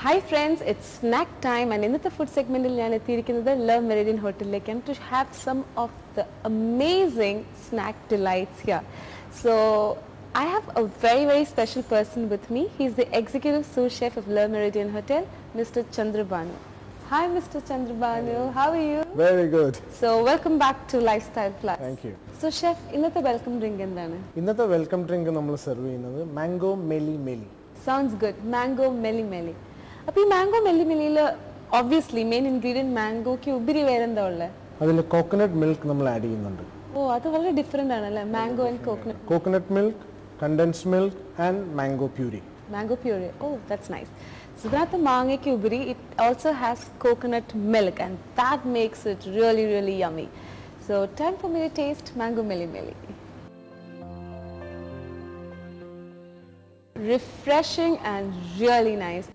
Hi friends, it's snack time and in the food segment I am at the Le Méridien Hotel to have some of the amazing snack delights here. So I have a very special person with me. He's the executive sous chef of Le Méridien Hotel, Mr. Chandrabanu. Hi Mr. Chandrabanu, how are you? Very good. So welcome back to Lifestyle Plus. Thank you. So chef, innathe welcome drink endana? ഇന്നത്തെ welcome drink നമ്മൾ serve ചെയ്യുന്നത് mango Meli Meli. Sounds good. Mango Meli Meli. അപ്പോൾ ഈ mango Meli മെല്ലിയിൽ obviously main ingredient മാംഗോക്ക് ഉപരി വേറെന്താ ഉള്ളത്? അതിൽ കോക്കനട്ട് മിൽക്ക് നമ്മൾ ആഡ് ചെയ്യുന്നുണ്ട്. ഓ അത് വളരെ ഡിഫറെൻ്റ് ആണല്ലേ, mango and coconut. Coconut milk, condensed milk and mango puree. Mango puree, oh that's nice. So ഇതിനകത്ത് മാങ്ങയ്ക്ക് ഉപരി it also has coconut milk and that makes it really yummy. So time for me to taste mango Meli Meli. Refreshing and really nice.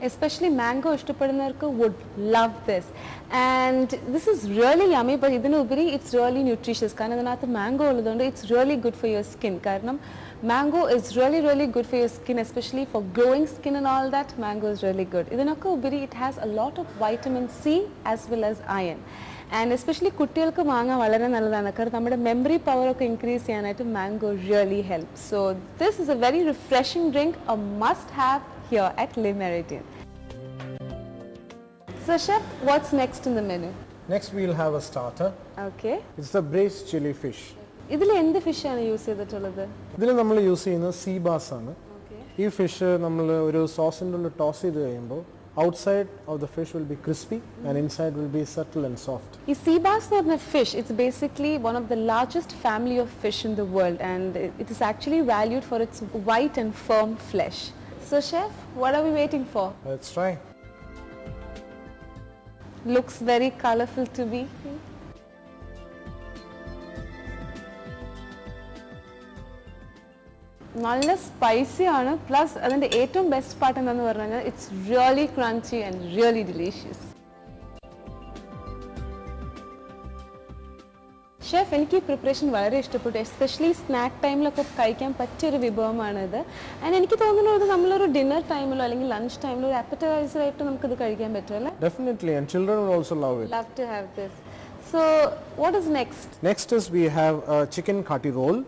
Especially mango ishtapadunavarku would love this, and this is really yummy. But idinu ubari it's really nutritious കാരണം ഇതിനകത്ത് mango ഉള്ളതുകൊണ്ട് it's really good for your skin. കാരണം mango is really good for your skin, especially for glowing skin and all that. Mango is really good. ഇതിനൊക്കെ ഉപരി it has a lot of vitamin C as well as iron. And especially കുട്ടികൾക്ക് മാങ്ങ വളരെ നല്ലതാണ് കാരണം നമ്മുടെ memory power ഒക്കെ increase ചെയ്യാനായിട്ട് mango really helps. So this is A very refreshing drink, A must have here at Le Méridien. So chef, what's next in the menu? Next we will have a starter. Okay. It's the braised chili fish. ഇതിൽ എന്ത് fish ആണ് use ചെയ്തിട്ടുള്ളത്? ഇതിൽ നമ്മൾ use ചെയ്യുന്നത് see bass ആണ്. ഈ fish നമ്മൾ ഒരു സോസിൻ്റെ ഉള്ളിൽ ടോസ് ചെയ്ത് കഴിയുമ്പോൾ outside of the fish will be crispy and inside will be subtle and soft. Is sea bass not a fish? It's basically one of the largest family of fish in the world, and it is actually valued for its white and firm flesh. So chef, what are we waiting for? Let's try. Looks very colorful to me. നല്ല spicy ആണ്, plus അതിൻ്റെ ഏറ്റവും best part എന്താണെന്ന് പറഞ്ഞു കഴിഞ്ഞാൽ it's really crunchy and really delicious. Chef, എനിക്ക് ഈ preparation വളരെ ഇഷ്ടപ്പെട്ടു. എസ്പെഷ്യലി സ്നാക്ക് ടൈമിലൊക്കെ കഴിക്കാൻ പറ്റിയൊരു വിഭവമാണിത്. ആൻഡ് എനിക്ക് തോന്നുന്നത് നമ്മളൊരു ഡിന്നർ ടൈമിലോ അല്ലെങ്കിൽ ലഞ്ച് ടൈമിലോ ഒരു appetizer ആയിട്ട് നമുക്കിത് കഴിക്കാൻ പറ്റും അല്ലേ? Definitely, and children will also love it. Love to have this. So what is next? Next is we have a chicken kati roll.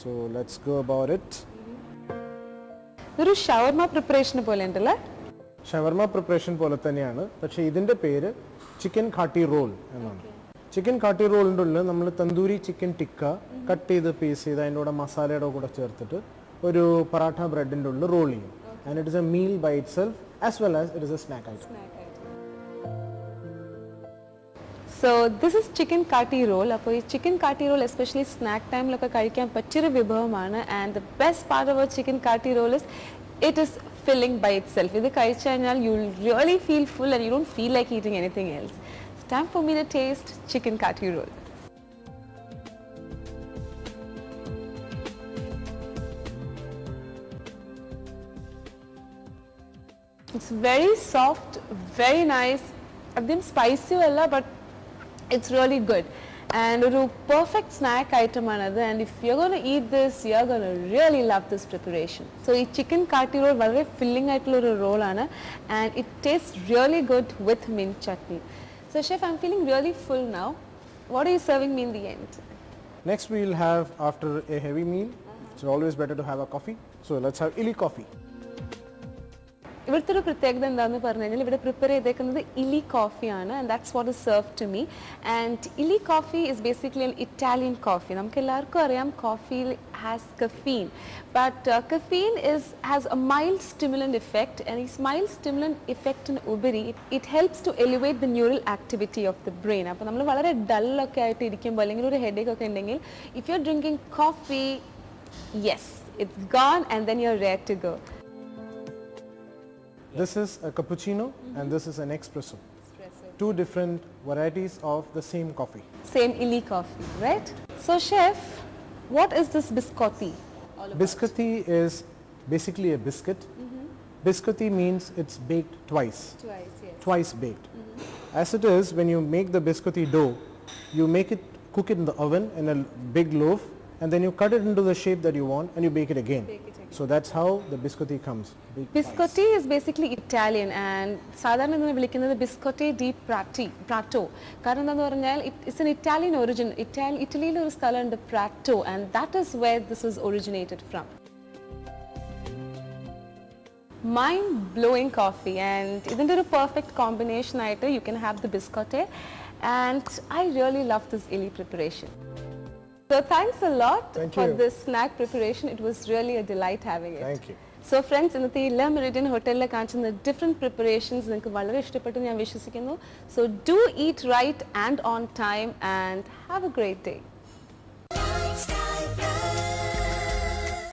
So let's go about it. ഒരു ഷവർമ preparation പോലെ ഉണ്ടല്ലേ? ഷവർമ preparation പോലെ തന്നെയാണ്, പക്ഷേ ഇതിൻ്റെ പേര് ചിക്കൻ കാട്ടി role എന്നാണ്. ചിക്കൻ കാട്ടി റോളിൻ്റെ ഉള്ളിൽ നമ്മൾ തന്തൂരി ചിക്കൻ ടിക്ക കട്ട് ചെയ്ത് പീസ് ചെയ്ത് അതിൻ്റെ കൂടെ മസാലയുടെ കൂടെ ചേർത്തിട്ട് ഒരു പറാഠ ബ്രെഡിൻ്റെ ഉള്ളിൽ റോൾ ചെയ്യും. And it is a meal by itself as well as it is a snack item. So this is chicken kati roll. അപ്പോൾ ഈ chicken kati roll especially snack ടൈമിലൊക്കെ കഴിക്കാൻ പറ്റിയൊരു വിഭവമാണ്. And the best part about chicken kati roll is it is filling by itself. ഇത് കഴിച്ചു കഴിഞ്ഞാൽ you will really feel full and you don't feel like eating anything else. It's time for me to taste chicken kati roll. It's very soft, very nice. അധികം spicy അല്ല, but it's really good and a perfect snack item another, and if you're going to eat this you're going to really love this preparation. So this chicken kati roll very filling aayittulla roll aanu and it tastes really good with mint chutney. So chef, I'm feeling really full now. What are you serving me in the end? Next we will have, after a heavy meal, it's always better to have a coffee, so let's have illy coffee. ഇവിടുത്തെ ഒരു പ്രത്യേകത എന്താണെന്ന് പറഞ്ഞു കഴിഞ്ഞാൽ ഇവിടെ prepare ചെയ്തേക്കുന്നത് illy കോഫിയാണ്, and that's what is served to me. And illy coffee is basically an Italian coffee. നമുക്ക് എല്ലാവർക്കും അറിയാം കോഫിയിൽ has caffeine, but caffeine has a mild stimulant effect, and ഈ മൈൽഡ് സ്റ്റിമുലന്റ് ഇഫക്റ്റിന് ഉപരി it helps to elevate the neural activity of the brain. അപ്പോൾ നമ്മൾ വളരെ ഡല്ലൊക്കെ ആയിട്ട് ഇരിക്കുമ്പോൾ അല്ലെങ്കിൽ ഒരു ഹെഡേക്ക് ഒക്കെ ഉണ്ടെങ്കിൽ if you are drinking coffee, yes it's gone and then you are ready to go. This is a cappuccino and this is an espresso. Two different varieties of the same coffee. Same illy coffee, right? So chef, what is this biscotti? Biscotti is basically a biscuit. Biscotti means it's baked twice. Yes. Twice baked. As it is, when you make the biscotti dough, you cook it in the oven in a big loaf, and then you cut it into the shape that you want and you bake it again. So that's how the biscotti comes. Big Biscotti is basically Italian and സാധാരണ ഇതിനെ വിളിക്കുന്നത് ബിസ്കോട്ടി D പ്രാറ്റോ കാരണം എന്താണെന്ന് പറഞ്ഞാൽ it's an Italian origin ഇറ്റലിയിലെ ഒരു സ്ഥലമുണ്ട് Prato and that is where this is originated from mind blowing coffee and ഇതിൻ്റെ ഒരു പെർഫെക്റ്റ് കോമ്പിനേഷൻ ആയിട്ട് you can have the biscotti and I really love this illy preparation. So thanks a lot for this snack preparation. It was really a delight having it. Thank you. So friends, ഇന്നത്തെ എല്ലാ Meridian ഹോട്ടലിലെ കാണിച്ചുന്ന different preparations നിങ്ങൾക്ക് വളരെ ഇഷ്ടപ്പെട്ടു ഞാൻ വിശ്വസിക്കുന്നു. So do eat right and on time and have a great day.